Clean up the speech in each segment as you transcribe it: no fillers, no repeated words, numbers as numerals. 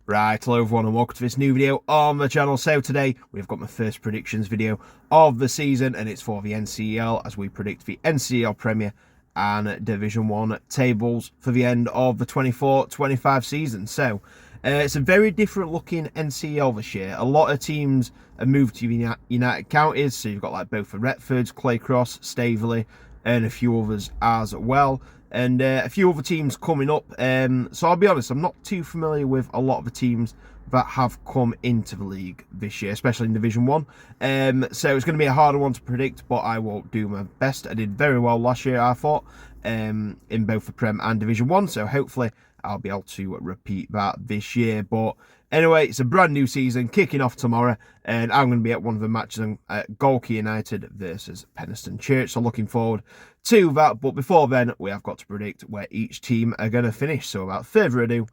Right, hello everyone and welcome to this new video on the channel. So today we've got my first predictions video of the season, and it's for the NCEL as we predict the NCEL Premier and Division One tables for the end of the 24-25 season. So it's a very different looking NCEL this year. A lot of teams have moved to United Counties, so you've got like both the Retfords, Claycross, Staveley and a few others as well. And a few other teams coming up. So I'll be honest, I'm not too familiar with a lot of the teams that have come into the league this year, especially in Division One. So it's going to be a harder one to predict, but I will do my best. I did very well last year, I thought, in both the Prem and Division One. So hopefully I'll be able to repeat that this year. But anyway, it's a brand new season kicking off tomorrow, and I'm going to be at one of the matches at Galkey United versus Penistone Church. So looking forward to that. But before then, we have got to predict where each team are going to finish. So without further ado,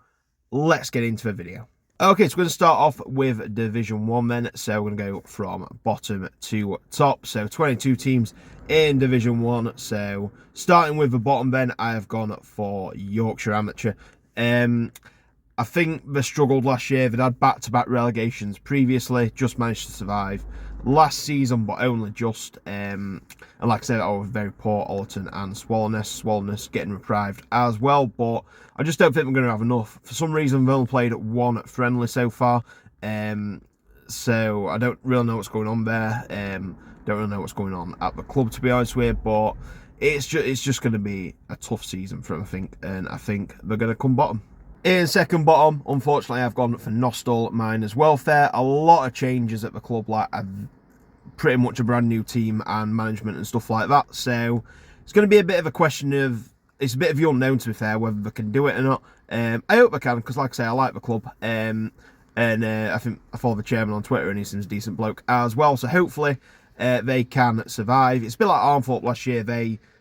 let's get into the video. Okay, so we're going to start off with Division 1 then. So we're going to go from bottom to top. So 22 teams in Division 1. So starting with the bottom then, I have gone for Yorkshire Amateur. I think they struggled last year. They'd had back-to-back relegations previously, just managed to survive last season, but only just. And like I said, I was very poor Allerton and Swallowness getting reprived as well, but I just don't think we're going to have enough. For some reason, they've only played one friendly so far, so I don't really know what's going on there. Don't really know what's going on at the club, to be honest with you, but it's just going to be a tough season for them, I think, and I think they're going to come bottom. In second bottom, unfortunately, I've gone for Nostell Miners Welfare. A lot of changes at the club, like pretty much a brand new team and management and stuff like that. So it's going to be a bit of a question of, it's a bit of the unknown, to be fair, whether they can do it or not. I hope they can, because like I say, I like the club. And I think I follow the chairman on Twitter and he seems a decent bloke as well. So hopefully they can survive. It's a bit like Armthorpe last year.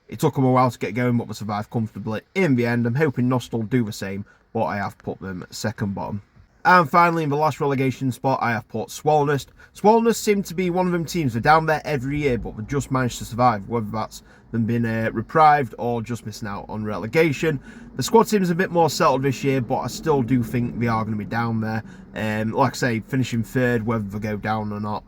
It took them a while to get going, but they survived comfortably in the end. I'm hoping Nostell do the same, but I have put them second bottom. And finally, in the last relegation spot, I have put Swallowness. Swallowness seem to be one of them teams. They're down there every year, but they've just managed to survive, whether that's them being reprived or just missing out on relegation. The squad seems a bit more settled this year, but I still do think they are going to be down there. Like I say, finishing third, whether they go down or not,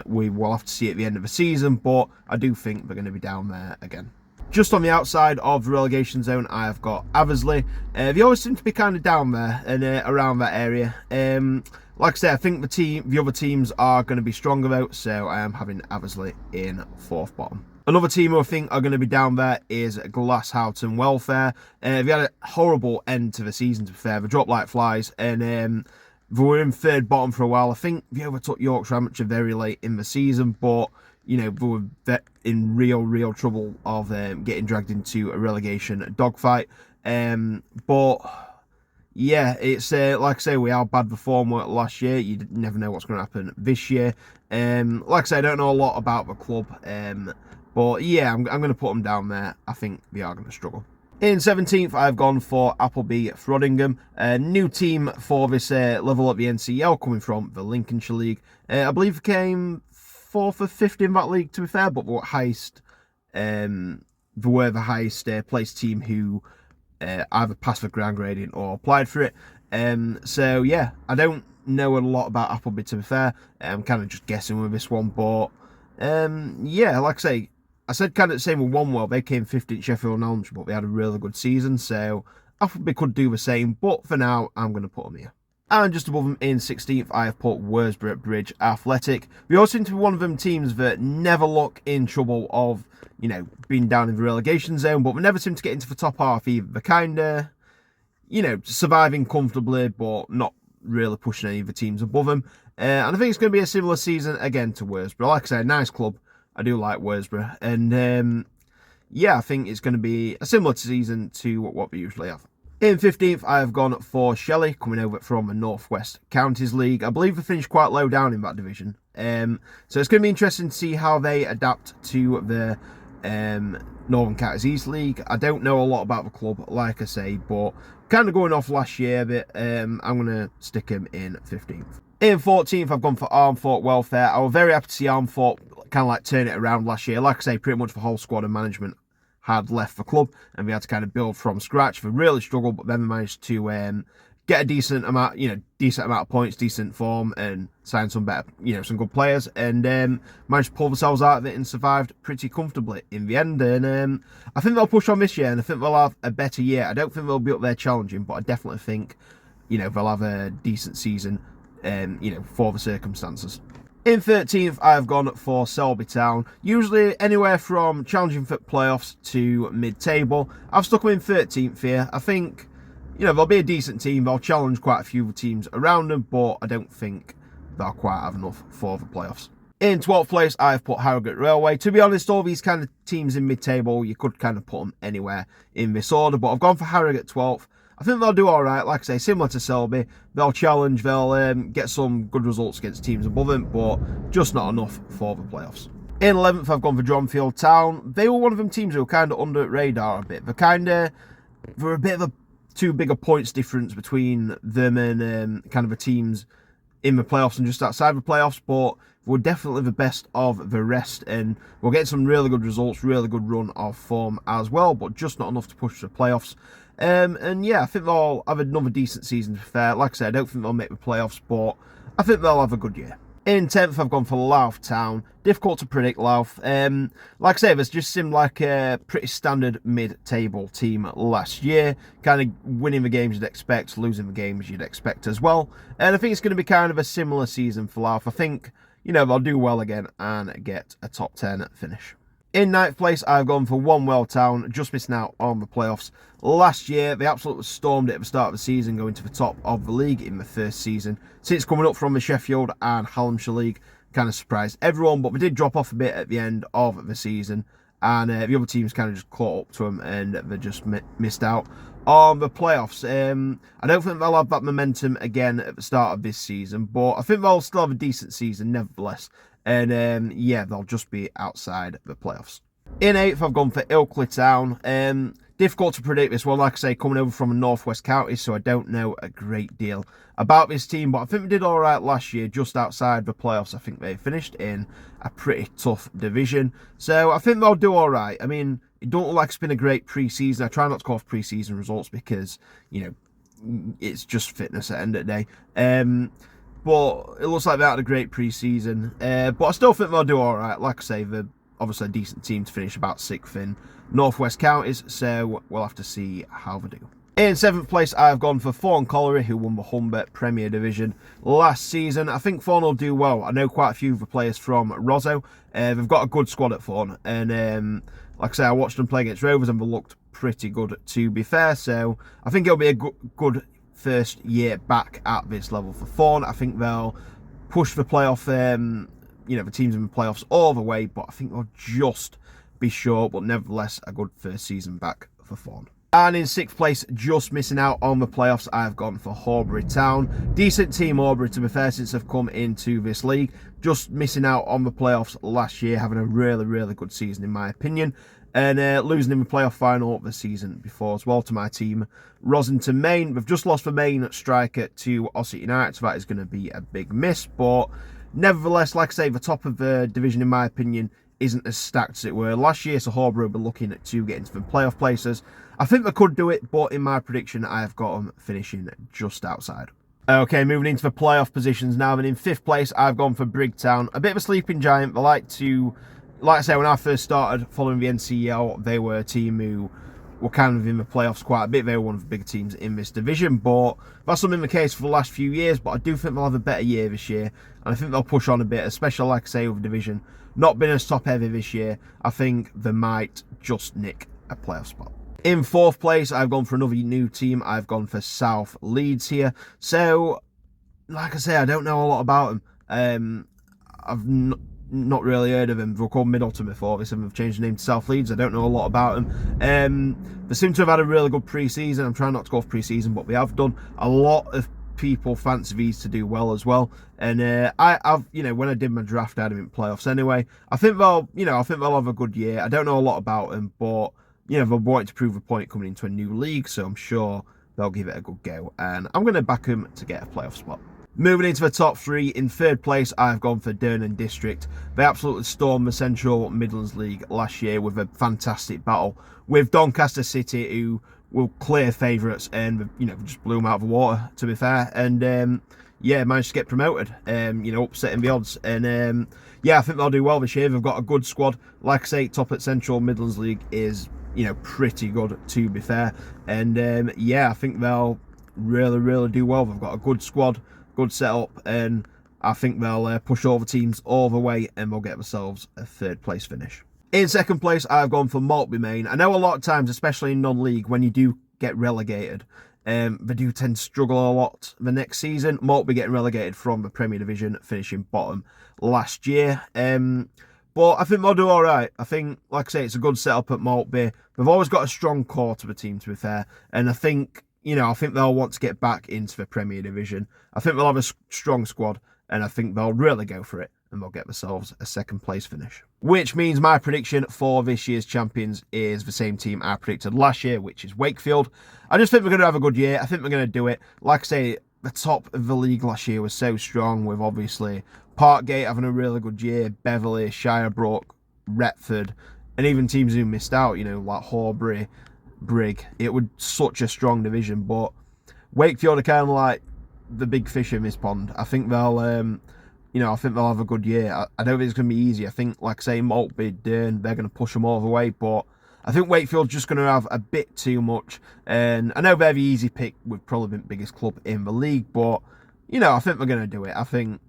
we will have to see at the end of the season, but I do think they're going to be down there again. Just on the outside of the relegation zone, I have got Aversley. They always seem to be kind of down there and around that area. Like I say, I think the other teams are going to be stronger though, so I am having Aversley in fourth bottom. Another team who I think are going to be down there is Glasshoughton Welfare. They had a horrible end to the season, to be fair. They dropped like flies, and they were in third bottom for a while. I think they overtook Yorkshire Amateur very late in the season, but you know, they were in real trouble of getting dragged into a relegation dogfight. But yeah, it's like I say, we are bad the form last year. You never know what's going to happen this year. Like I say, I don't know a lot about the club, but yeah, I'm going to put them down there. I think they are going to struggle. In 17th, I've gone for Appleby Frodingham, a new team for this level at the NCEL, coming from the Lincolnshire League. I believe it came 4th or 5th in that league, to be fair, but they were the highest placed team who either passed the ground gradient or applied for it. So yeah, I don't know a lot about Appleby, to be fair. I'm kind of just guessing with this one, but yeah, like I said kind of the same with Onewell. They came 15th Sheffield and Elmshire, but they had a really good season, so Appleby could do the same, but for now, I'm going to put them here. And just above them in 16th, I have put Worsborough Bridge Athletic. We all seem to be one of them teams that never look in trouble of, you know, being down in the relegation zone, but we never seem to get into the top half either. They're kind of, you know, surviving comfortably, but not really pushing any of the teams above them. And I think it's going to be a similar season again to Worsborough. Like I say, nice club. I do like Worsborough. And yeah, I think it's going to be a similar season to what we usually have. In 15th, I have gone for Shelley, coming over from the North West Counties League. I believe they finished quite low down in that division. So it's going to be interesting to see how they adapt to the Northern Counties East League. I don't know a lot about the club, like I say, but kind of going off last year a bit. I'm going to stick him in 15th. In 14th, I've gone for Armthorpe Welfare. I was very happy to see Armthorpe kind of like turn it around last year. Like I say, pretty much the whole squad and management had left the club and we had to kind of build from scratch. They really struggled, but then they managed to get a decent amount of points, decent form, and sign some better, some good players, and managed to pull themselves out of it and survived pretty comfortably in the end. And I think they'll push on this year, and I think they'll have a better year. I don't think they'll be up there challenging, but I definitely think, they'll have a decent season, for the circumstances. In 13th, I've gone for Selby Town. Usually anywhere from challenging for playoffs to mid-table. I've stuck them in 13th here. I think, they'll be a decent team. They'll challenge quite a few of the teams around them, but I don't think they'll quite have enough for the playoffs. In 12th place, I've put Harrogate Railway. To be honest, all these kind of teams in mid-table, you could kind of put them anywhere in this order, but I've gone for Harrogate 12th. I think they'll do all right. Like I say, similar to Selby, they'll challenge, they'll get some good results against teams above them, but just not enough for the playoffs. In 11th, I've gone for Dronfield Town. They were one of them teams who were kind of under radar a bit. They're a bit of a too big a points difference between them and kind of the teams in the playoffs and just outside the playoffs, but we're definitely the best of the rest, and we'll get some really good results, really good run of form as well, but just not enough to push the playoffs. And yeah, I think they'll have another decent season, to be fair. Like I said, I don't think they'll make the playoffs, but I think they'll have a good year. In 10th, I've gone for Louth Town. Difficult to predict, Louth. Like I say, this just seemed like a pretty standard mid-table team last year. Kind of winning the games you'd expect, losing the games you'd expect as well. And I think it's going to be kind of a similar season for Louth. I think, they'll do well again and get a top 10 finish. In 9th place, I've gone for Onewell Town, just missing out on the playoffs. Last year, they absolutely stormed it at the start of the season, going to the top of the league in the first season. Since coming up from the Sheffield and Hallamshire League, kind of surprised everyone, but they did drop off a bit at the end of the season, and the other teams kind of just caught up to them, and they just missed out on the playoffs. I don't think they'll have that momentum again at the start of this season, but I think they'll still have a decent season nevertheless. And yeah, they'll just be outside the playoffs. In 8th, I've gone for Ilkley Town. Difficult to predict this one, like I say, coming over from a northwest county, so I don't know a great deal about this team, but I think they did all right last year, just outside the playoffs. I think they finished in a pretty tough division, so I think they'll do all right. I mean, it don't look like it's been a great pre-season. I try not to call off pre-season results because, it's just fitness at the end of the day. But it looks like they had a great pre-season. But I still think they'll do all right. Like I say, they're obviously a decent team to finish about 6th in northwest counties, so we'll have to see how they do. In 7th place, I've gone for Thorn Colliery, who won the Humber Premier Division last season. I think Thorn will do well. I know quite a few of the players from Rosso. They've got a good squad at Thorn, and like I say, I watched them play against Rovers and they looked pretty good, to be fair. So I think it'll be a good first year back at this level for Thorn. I think they'll push the playoff, the teams in the playoffs all the way, but I think they'll just be short, but nevertheless a good first season back for Thorn. And in 6th place, just missing out on the playoffs, I've gone for Horbury Town. Decent team, Horbury, to be fair, since they've come into this league. Just missing out on the playoffs last year, having a really, really good season in my opinion. And losing in the playoff final the season before as well to my team, Rosington Main. They've just lost the main striker to Ossett United, so that is going to be a big miss. But nevertheless, like I say, the top of the division, in my opinion, isn't as stacked as it were last year, so Horbury will be looking to get into the playoff places. I think they could do it, but in my prediction, I have got them finishing just outside. Okay, moving into the playoff positions now, and in 5th place, I've gone for Brigtown. A bit of a sleeping giant. They like I say, when I first started following the NCEL, they were a team who were kind of in the playoffs quite a bit. They were one of the bigger teams in this division, but that's not been the case for the last few years. But I do think they'll have a better year this year, and I think they'll push on a bit, especially, like I say, with the division not been as top heavy this year. I think they might just nick a playoff spot. In 4th place, I've gone for another new team. I've gone for South Leeds here. So, like I say, I don't know a lot about them. I've not really heard of them. They were called Middleton before this, and they've changed the name to South Leeds. I don't know a lot about them. They seem to have had a really good pre-season. I'm trying not to go off pre-season, but they have done. A lot of people fancy these to do well as well. And I've, when I did my draft, I had them in playoffs anyway. I think they'll have a good year. I don't know a lot about them, but they're wanting to prove a point coming into a new league, so I'm sure they'll give it a good go. And I'm going to back them to get a playoff spot. Moving into the top 3, in 3rd place, I've gone for Durnan District. They absolutely stormed the Central Midlands League last year with a fantastic battle with Doncaster City, who were clear favourites, and just blew them out of the water, to be fair. And yeah, managed to get promoted, upsetting the odds. And yeah, I think they'll do well this year. They've got a good squad. Like I say, top at Central Midlands League is pretty good, to be fair. And yeah, I think they'll really do well. They've got a good squad, good setup, and I think they'll push over teams all the way, and they'll get themselves a 3rd place finish. In 2nd place, I've gone for Maltby Main. I know a lot of times, especially in non-league, when you do get relegated, they do tend to struggle a lot the next season. Maltby getting relegated from the Premier Division, finishing bottom last year. But I think they'll do all right. I think, like I say, it's a good setup at Maltby. They've always got a strong core to the team, to be fair. And I think, I think they'll want to get back into the Premier Division. I think they'll have a strong squad, and I think they'll really go for it, and they'll get themselves a 2nd place finish. Which means my prediction for this year's champions is the same team I predicted last year, which is Wakefield. I just think we're going to have a good year. I think we're going to do it. Like I say, the top of the league last year was so strong, with obviously Parkgate having a really good year, Beverley, Shirebrook, Retford, and even teams who missed out, like Horbury, Brig. It was such a strong division, but Wakefield are kind of like the big fish in this pond. I think they'll I think they'll have a good year. I don't think it's going to be easy. I think, like I say, Maltby, Dearn, they're going to push them all the way, but I think Wakefield's just going to have a bit too much. And I know they're the easy pick with probably the biggest club in the league, but I think they're going to do it. I think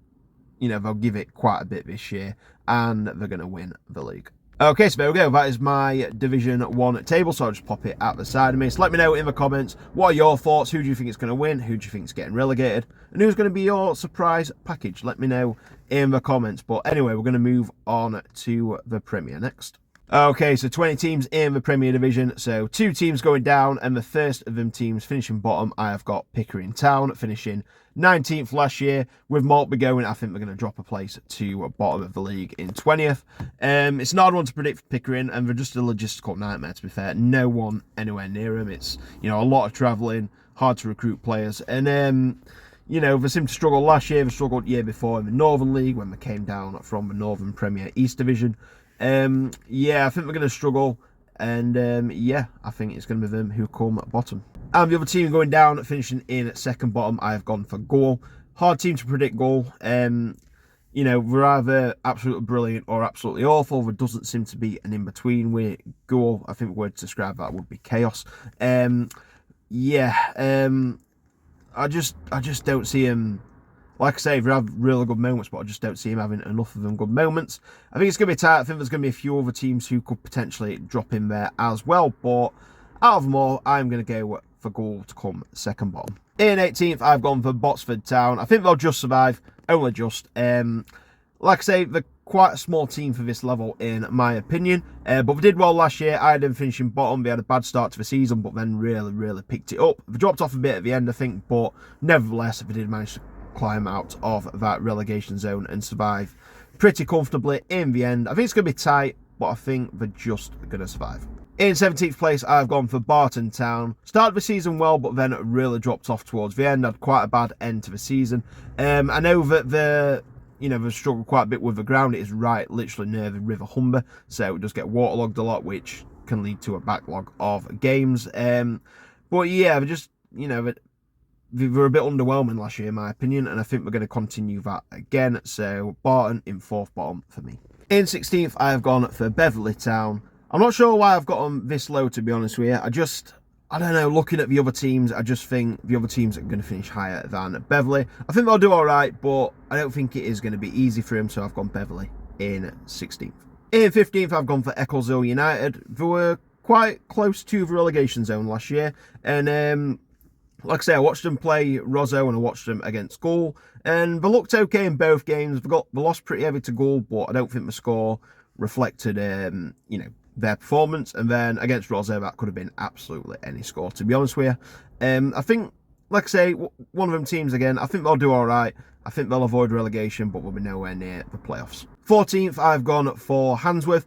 they'll give it quite a bit this year, and they're going to win the league. Okay, so there we go. That is my Division 1 table, so I'll just pop it at the side of me. So let me know in the comments, what are your thoughts? Who do you think is going to win? Who do you think is getting relegated? And who's going to be your surprise package? Let me know in the comments. But anyway, we're going to move on to the Premier next. Okay, so 20 teams in the Premier Division. So 2 teams going down, and the first of them teams finishing bottom, I have got Pickering Town finishing 19th last year. With Maltby going, I think they're going to drop a place to bottom of the league in 20th. It's an hard one to predict for Pickering, and they're just a logistical nightmare, to be fair. No one anywhere near them. It's, a lot of travelling, hard to recruit players. And, they seemed to struggle last year. They struggled the year before in the Northern League when they came down from the Northern Premier East Division. Yeah, I think we're going to struggle, and yeah, I think it's going to be them who come bottom. And the other team going down, finishing in at 2nd bottom, I have gone for Goal. Hard team to predict, Goal. We're either absolutely brilliant or absolutely awful. There doesn't seem to be an in-between with Goal. I think the word to describe that would be chaos. I just don't see him. Like I say, they have really good moments, but I just don't see him having enough of them good moments. I think it's going to be tight. I think there's going to be a few other teams who could potentially drop in there as well. But out of them all, I'm going to go for Goal to come 2nd bottom. In 18th, I've gone for Botsford Town. I think they'll just survive, only just. Like I say, they're quite a small team for this level, in my opinion. But they did well last year. I had them finishing bottom. They had a bad start to the season, but then really picked it up. They dropped off a bit at the end, I think, but nevertheless, they did manage to climb out of that relegation zone and survive pretty comfortably in the end. I think it's going to be tight, but I think they're just going to survive. In 17th place, I've gone for Barton Town. Started the season well, but then really dropped off towards the end. Had quite a bad end to the season. I know that they've struggled quite a bit with the ground. It is right literally near the River Humber, so it does get waterlogged a lot, which can lead to a backlog of games. But yeah, they're just, they were a bit underwhelming last year, in my opinion, and I think we're going to continue that again. So Barton in 4th bottom for me. In 16th, I have gone for Beverley Town. I'm not sure why I've got them this low, to be honest with you. I don't know, looking at the other teams, I just think the other teams are going to finish higher than Beverley. I think they'll do all right, but I don't think it is going to be easy for them, so I've gone Beverley in 16th. In 15th, I've gone for Eccleshill United. They were quite close to the relegation zone last year, and like I say, I watched them play Rosso and I watched them against Goal, and they looked okay in both games. They lost pretty heavy to Goal, but I don't think the score reflected, their performance. And then against Rosso, that could have been absolutely any score, to be honest with you. I think, like I say, one of them teams again, I think they'll do all right. I think they'll avoid relegation, but will be nowhere near the playoffs. 14th, I've gone for Handsworth.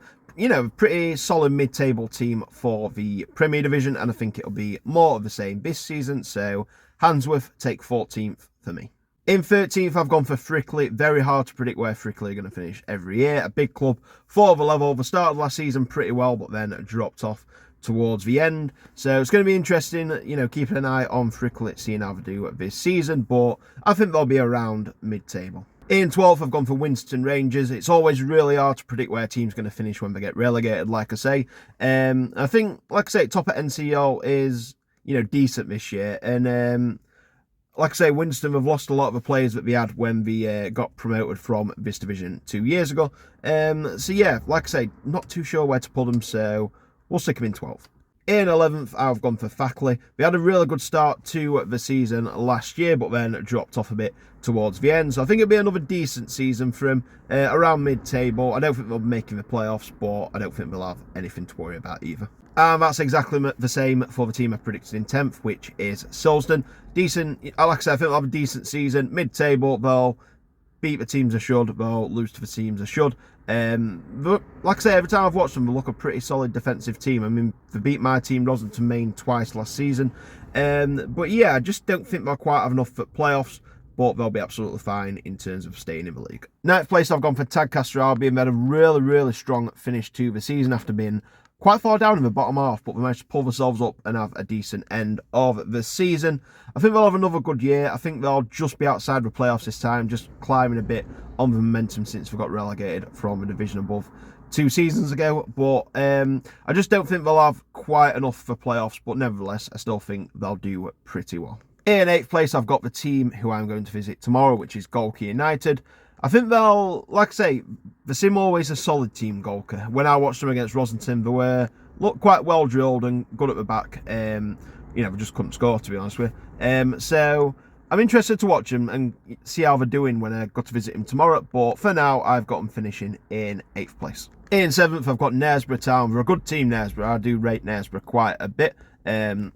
Pretty solid mid-table team for the Premier Division, and I think it'll be more of the same this season. So Handsworth take 14th for me. In 13th, I've gone for Frickley. Very hard to predict where Frickley are going to finish every year. A big club for the level. They started last season pretty well, but then dropped off towards the end. So it's going to be interesting, keeping an eye on Fricklet, seeing how they do this season. But I think they'll be around mid-table. In 12th, I've gone for Winston Rangers. It's always really hard to predict where a team's going to finish when they get relegated, like I say. I think, like I say, top at NCEL is, decent this year. And like I say, Winston have lost a lot of the players that they had when they got promoted from this division 2 years ago. So yeah, like I say, not too sure where to put them, so we'll stick them in 12th. In 11th, I've gone for Fackley. They had a really good start to the season last year, but then dropped off a bit towards the end. So I think it'll be another decent season for them, around mid-table. I don't think they'll be making the playoffs, but I don't think they'll have anything to worry about either. And that's exactly the same for the team I predicted in 10th, which is Silsden. Decent, like I said, I think they'll have a decent season. Mid-table, they'll beat the teams they should, they'll lose to the teams they should. But like I say, every time I've watched them, they look a pretty solid defensive team. I mean, they beat my team, Rosenton Main, twice last season. But yeah, I just don't think they'll quite have enough for playoffs, but they'll be absolutely fine in terms of staying in the league. 9th place, I've gone for Tadcaster Albion. They had a really, really strong finish to the season after being quite far down in the bottom half, but they managed to pull themselves up and have a decent end of the season. I think they'll have another good year. I think they'll just be outside the playoffs this time, just climbing a bit on the momentum since we got relegated from a division above 2 seasons ago. But I just don't think they'll have quite enough for playoffs, but nevertheless, I still think they'll do pretty well. In 8th place, I've got the team who I'm going to visit tomorrow, which is Golke United. I think they'll, like I say, they seem always a solid team, Golke. When I watched them against Rosenton, they looked quite well drilled and good at the back. They just couldn't score, to be honest with you. So I'm interested to watch them and see how they're doing when I go to visit them tomorrow. But for now, I've got them finishing in 8th place. In 7th, I've got Knaresborough Town. They're a good team, Knaresborough. I do rate Knaresborough quite a bit. And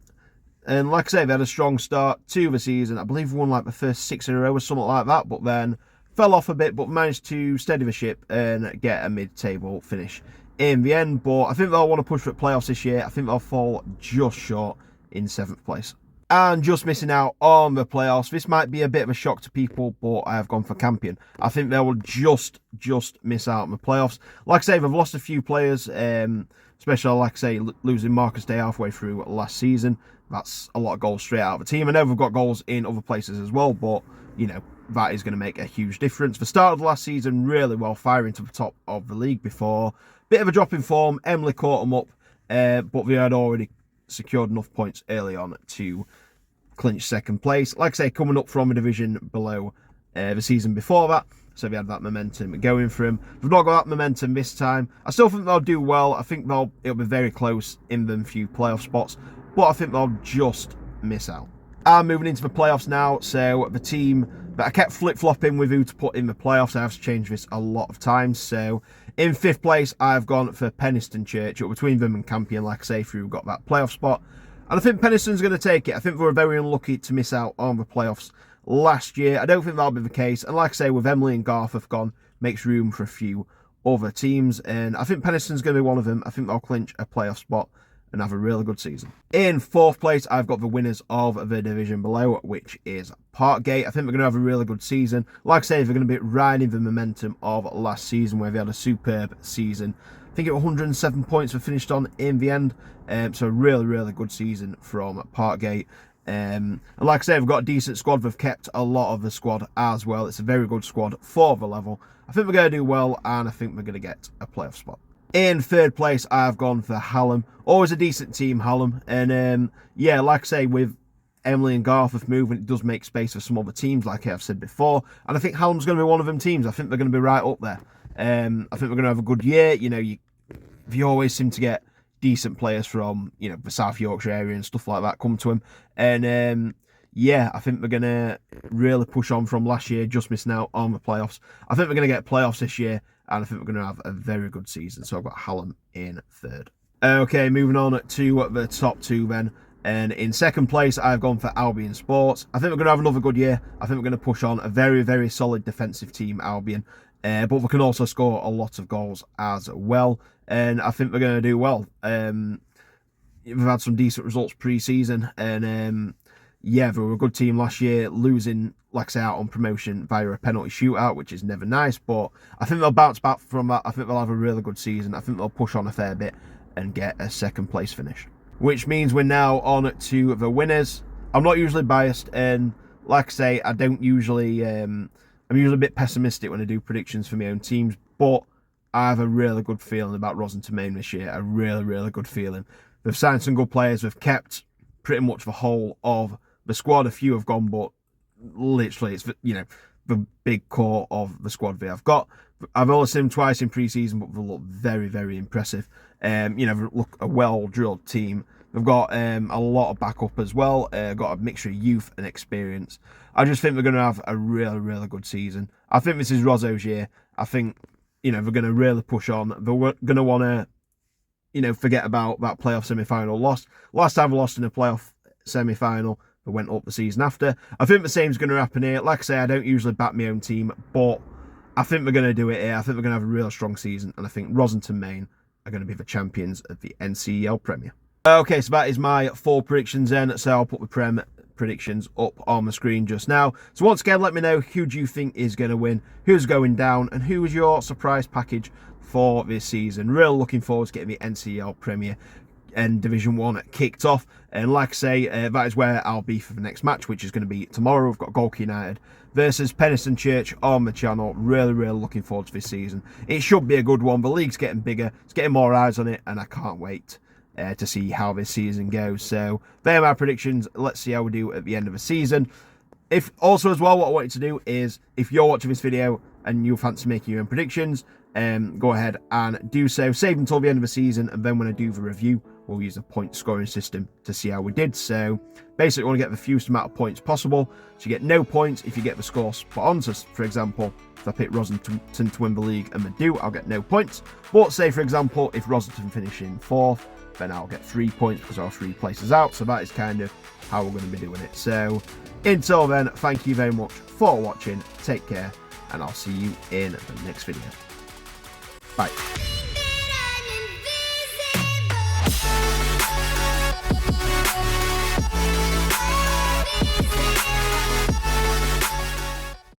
like I say, they had a strong start to the season. I believe they won like the first 6 in a row or something like that, but then fell off a bit, but managed to steady the ship and get a mid-table finish in the end. But I think they'll want to push for playoffs this year. I think they'll fall just short in 7th place. And just missing out on the playoffs. This might be a bit of a shock to people, but I have gone for Campion. I think they will just miss out on the playoffs. Like I say, they've lost a few players, especially, like I say, losing Marcus Day halfway through last season. That's a lot of goals straight out of the team. I know they've got goals in other places as well, but, that is going to make a huge difference. The start of the last season, really well, firing to the top of the league before. Bit of a drop in form. Emily caught them up, but they had already secured enough points early on to clinch 2nd place. Like I say, coming up from a division below the season before that, so they had that momentum going for them. They've not got that momentum this time. I still think they'll do well. I think it'll be very close in them few playoff spots, but I think they'll just miss out. I'm moving into the playoffs now, so the team that I kept flip-flopping with who to put in the playoffs, I have to change this a lot of times. So in 5th place, I've gone for Penistone Church, up between them and Campion, like I say, who got that playoff spot. And I think Penistone's going to take it. I think they were very unlucky to miss out on the playoffs last year. I don't think that'll be the case. And like I say, with Emily and Garth have gone, makes room for a few other teams. And I think Penistone's going to be one of them. I think they'll clinch a playoff spot and have a really good season. In 4th place, I've got the winners of the division below, which is Parkgate. I think we're going to have a really good season. Like I say, they're going to be riding the momentum of last season, where they had a superb season. I think it was 107 points were finished on in the end. So really good season from Parkgate. And like I say, they've got a decent squad. They've kept a lot of the squad as well. It's a very good squad for the level. I think we're going to do well, and I think we're going to get a playoff spot. In 3rd place, I've gone for Hallam. Always a decent team, Hallam. And yeah, like I say, with Emily and Garth moving, it does make space for some other teams, like I've said before. And I think Hallam's going to be one of them teams. I think they're going to be right up there. I think we're going to have a good year. You always seem to get decent players from, the South Yorkshire area and stuff like that come to them. And yeah, I think we're going to really push on from last year, just missing out on the playoffs. I think we're going to get playoffs this year, and I think we're going to have a very good season. So I've got Hallam in 3rd. Okay, moving on to the top 2 then. And in 2nd place, I've gone for Albion Sports. I think we're going to have another good year. I think we're going to push on a very solid defensive team, Albion. But we can also score a lot of goals as well. And I think we're going to do well. We've had some decent results pre-season. And yeah, they were a good team last year, losing, like I say, out on promotion via a penalty shootout, which is never nice. But I think they'll bounce back from that. I think they'll have a really good season. I think they'll push on a fair bit. and get a second place finish. Which means we're now on to the winners. I'm not usually biased, and like I say, I don't usually, I'm usually a bit pessimistic when I do predictions for my own teams, but I have a really good feeling about Rossington Main this year. A really, really good feeling. They've signed some good players. They've kept pretty much the whole of the squad. A few have gone, but literally, it's, you know, the big core of the squad they have got. I've only seen them twice in pre-season, but they look very, very impressive. You know, they look a well-drilled team. They've got a lot of backup as well. Got a mixture of youth and experience. I just think they're going to have a really, really good season. I think this is Rozzo's year. I think, you know, they're going to really push on. They're going to want to, you know, forget about that playoff semi-final loss. Last time they lost in a playoff semi-final, they went up the season after. I think the same's going to happen here. Like I say, I don't usually back my own team, but I think we're going to do it here. I think we're going to have a real strong season, and I think Rossington Main are going to be the champions of the NCEL Premier. Okay, so that is my 4 predictions then. So I'll put the Prem predictions up on the screen just now. So once again, let me know who do you think is going to win, who's going down, and who is your surprise package for this season. Really looking forward to getting the NCEL Premier and Division One kicked off. And like I say, that is where I'll be for the next match, which is going to be tomorrow. We've got Golke United versus Penistone Church on the channel. Really, really looking forward to this season. It should be a good one. The league's getting bigger. It's getting more eyes on it, and I can't wait to see how this season goes. So there are my predictions. Let's see how we do at the end of the season. If also as well, what I want you to do is, if you're watching this video and you fancy making your own predictions, go ahead and do so. Save until the end of the season, and then when I do the review, we'll use a point scoring system to see how we did. So basically, we want to get the fewest amount of points possible. So you get no points if you get the score spot on. So for example, if I pick Rossington to win the league and they do, I'll get no points. But say for example, if Rossington finish in 4th, then I'll get 3 points because I'll 3 places out. So that is kind of how we're going to be doing it. So until then, thank you very much for watching. Take care, and I'll see you in the next video. Bye.